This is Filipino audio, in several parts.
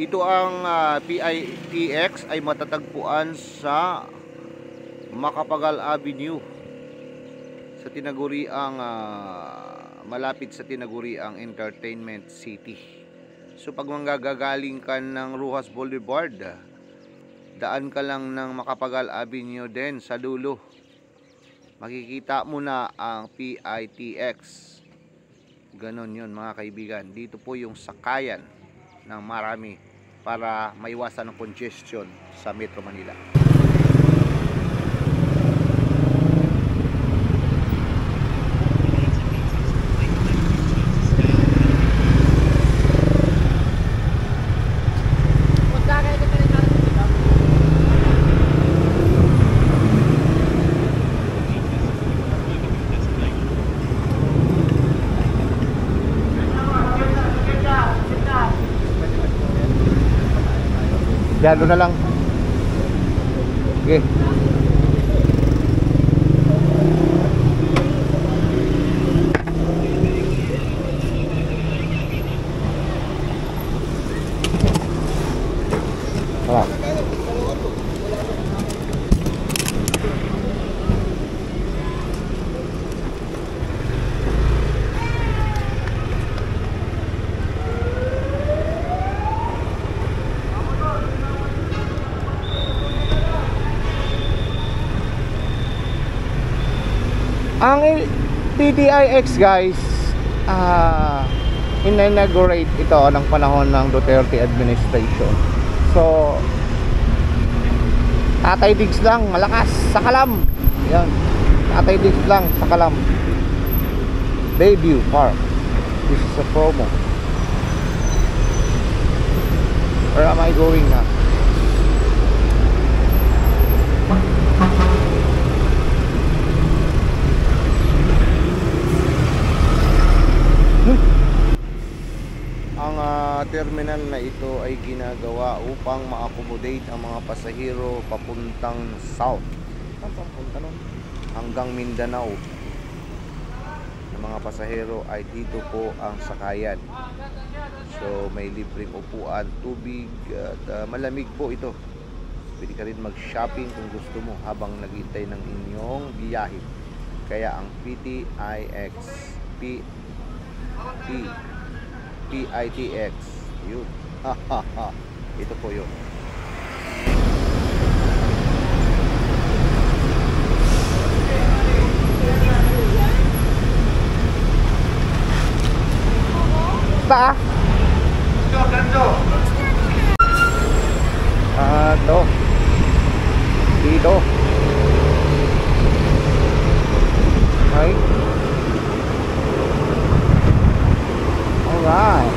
Ito ang PITX ay matatagpuan sa Macapagal Avenue sa tinaguriang malapit sa tinaguriang Entertainment City. So pag manggagaling ka ng Rojas Boulevard, daan ka lang ng Macapagal Avenue din sa dulo. Makikita mo na ang PITX. Ganon yun mga kaibigan. Dito po yung sakayan ng marami para maiwasan ng congestion sa Metro Manila. Yalo na lang. Okay. Ang PTIX guys, inaugurate ito ng panahon ng Duterte administration. So Tatay Diggs lang, malakas sa Kalam. Yan, Tatay Diggs lang sa Kalam. Bayview Park. This is a promo. Where am I going now? Ang terminal na ito ay ginagawa upang ma-accommodate ang mga pasahero papuntang south. Saan papunta nun? Hanggang Mindanao. Ang mga pasahero ay dito po ang sakayan. So may libreng upuan, tubig at malamig po ito. Pwede ka rin mag-shopping kung gusto mo habang naghihintay ng inyong biyahe. Kaya ang PTIX PITX yun. Ito po yun. Ba? Ito. Dito. Okay. Alright.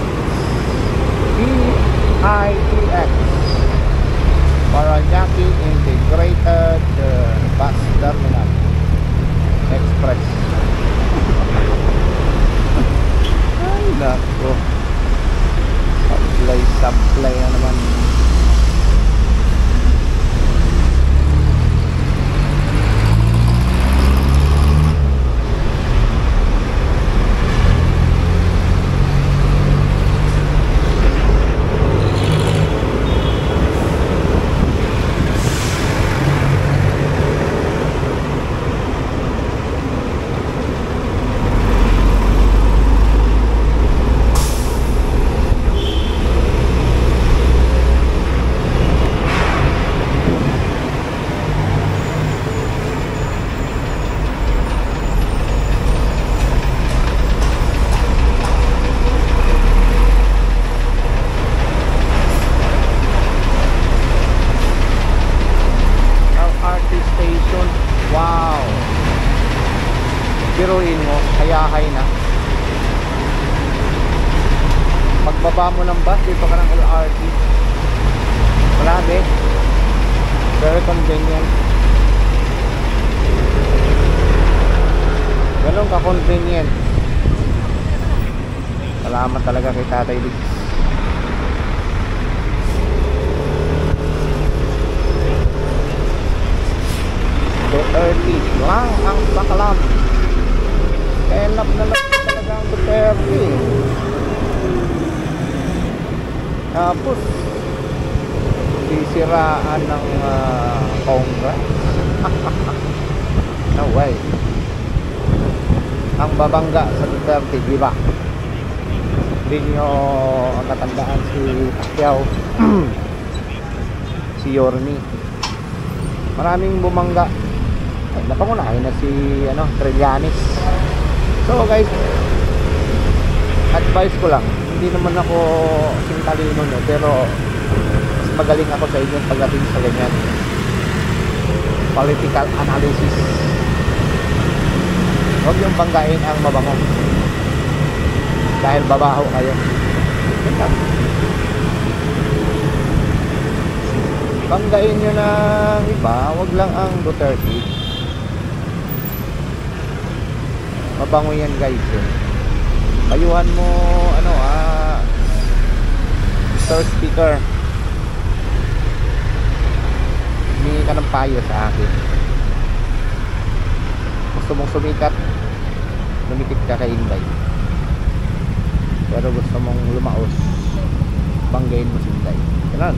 PITX Paranaque Integrated Bus Terminal Express. Ay nako, supply na naman. Wow, biruin mo, hayahay na. Pagbaba mo ng bus, dito ka ng LRT. Grabe, very convenient. Ganun ka convenient. Salamat talaga kay Tatay Diggs. Duterte lang ang Bakalam. Enap na lang talaga ang Duterte. Tapos sisiraan ng Congress. No way. Ang babangga sa Duterte, di ba? Hindi nyo natandaan si Pacquiao, si Yorme. Maraming bumangga. Ay, napangunahin na si Trillanes. So guys, advice ko lang, hindi naman ako sintalino nyo, pero mas magaling ako sa inyo pagdating sa ganyan political analysis. Huwag yung banggain ang mabango dahil babaho kayo. Banggain nyo ng iba, huwag lang ang Duterte. Mabango yan guys eh. Payuhan mo Mr. Speaker, humingi ka ng payo sa akin. Gusto mong sumikat, lumikit ka kay Inday. Pero gusto mong lumaos, banggain mo si Inday. Ganun.